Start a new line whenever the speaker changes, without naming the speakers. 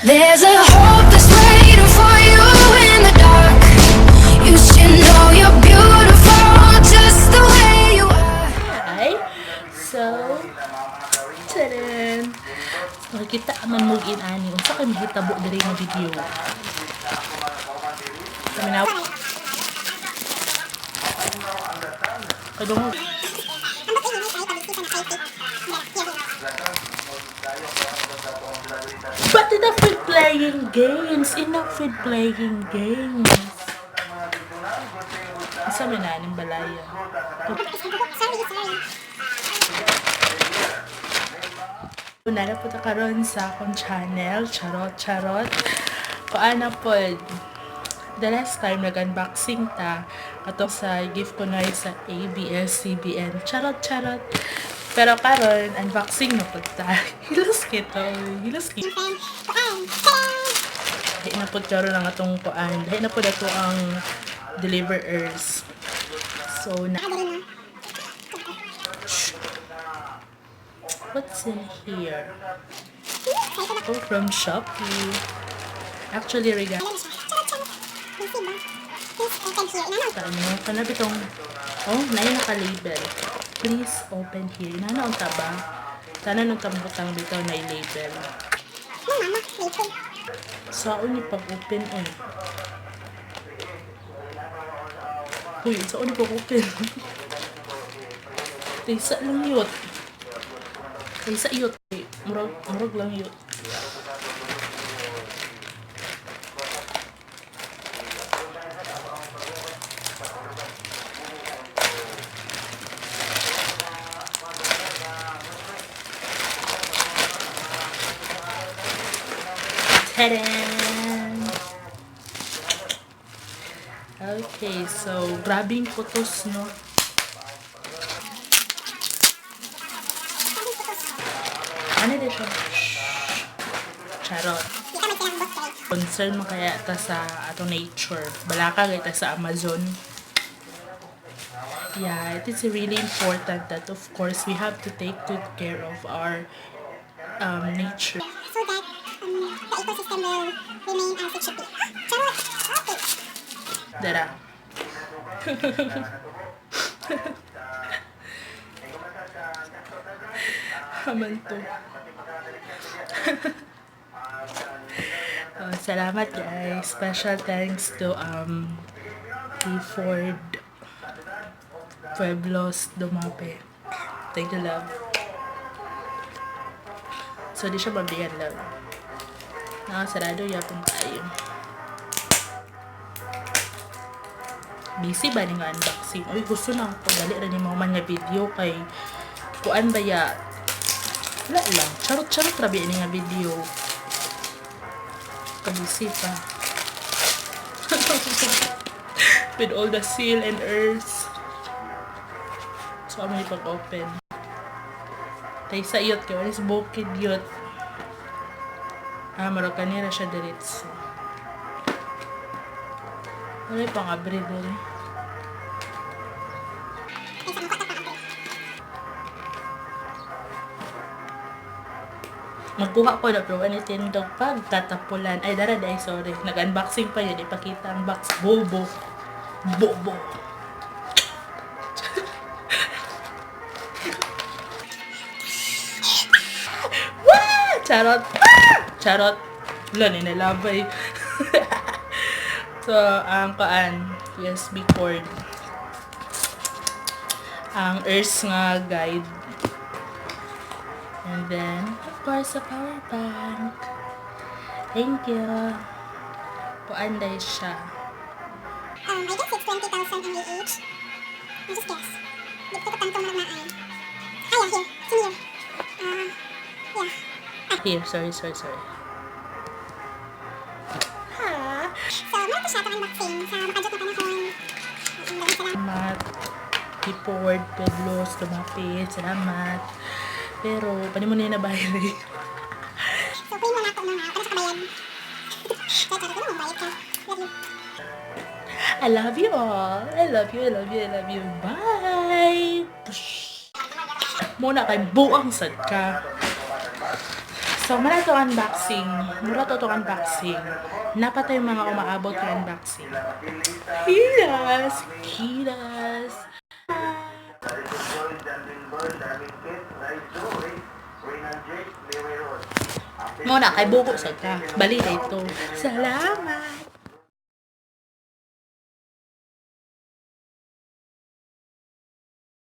There's a hope that's waiting for you in the dark. You should know you're beautiful just the way you are.
Ay, so, tadan! Makikita man mo ani. Unsa kay mahitabo diri nga video. Kami na. Kadung. But enough with playing games. Enough with playing games. Isa man na ning balaya. Unara po ta karon sa akong channel, charot. Paano po, the last time nag-unboxing ta, ato sa gift ko na sa ABS-CBN, charot. Pero karon unboxing na po ta. Hilos kito. Dahil na po karon ang atong kuan. Dahil na po dato ang deliverers. So, what's in here? Oh, from Shopee. Actually, regalo. Ano, kanabi tong, oh, naka-label. Please open here. Inana ang taba. Sana nung tambutang dito na i-label. Saan yung pag-open eh? Uy, saan yung pag-open? Tisa lang yun. Tisa yun. Murag lang yun. Tadaan! Okay, so, grabing photos, no? Ano din siya? Charot. Concern mo kaya ta sa atong nature. Balaka kaya ta sa Amazon. Yeah, it is really important that of course we have to take good care of our nature.
So that the ecosystem will remain as it should be. Charot! Okay.
Dara. Haman to. Salamat guys. Special thanks to Ford Pueblos Dumape. Thank you, love. So, di siya mabigan, love. Nakasarado yapon tayo. Busy ba ni nga unboxing? Uy, gusto na ako dali rin yung mga nga video kay kuan ba ya? Wala lang. Charot rabi ni nga video. Kabisi pa. With all the seal and earth. So, may pag-open. Tay sa iyot ka. Wala sa bukid yot. Marag kanira siya diretso. Wala pang abri dali. Magkuha ko na pero tindog pag tatapulan. Ay, sorry. Nag-unboxing pa yun. Ipakita ang box. Bobo. Wah! Charot. Wala, ninalabay. So, ang USB cord. Ang earth nga guide. And then, of course, a power bank. Thank you. Puanday siya.
I guess it's 20,000 mAh. I just guess. Di ko tanto marunaan. Ah, yeah, here.
Here, sorry.
So, meron po siya itong unboxing sa makajot na panahon.
Salamat. Ford Pueblos Dumape. Salamat. Pero, paano mo na yung nabayari?
So, pay mo na ako muna. Para sa kabayan. Kaya ko naman, bayad ka. Love you.
I love you all. I love you. Bye! Muna kay buang sad ka. So, muna to unboxing. Mura to unboxing. Napatay yung mga umaabot yung unboxing. Kiras! Kiras! Muna, kay buko sa ka. Bali na ito. Salamat!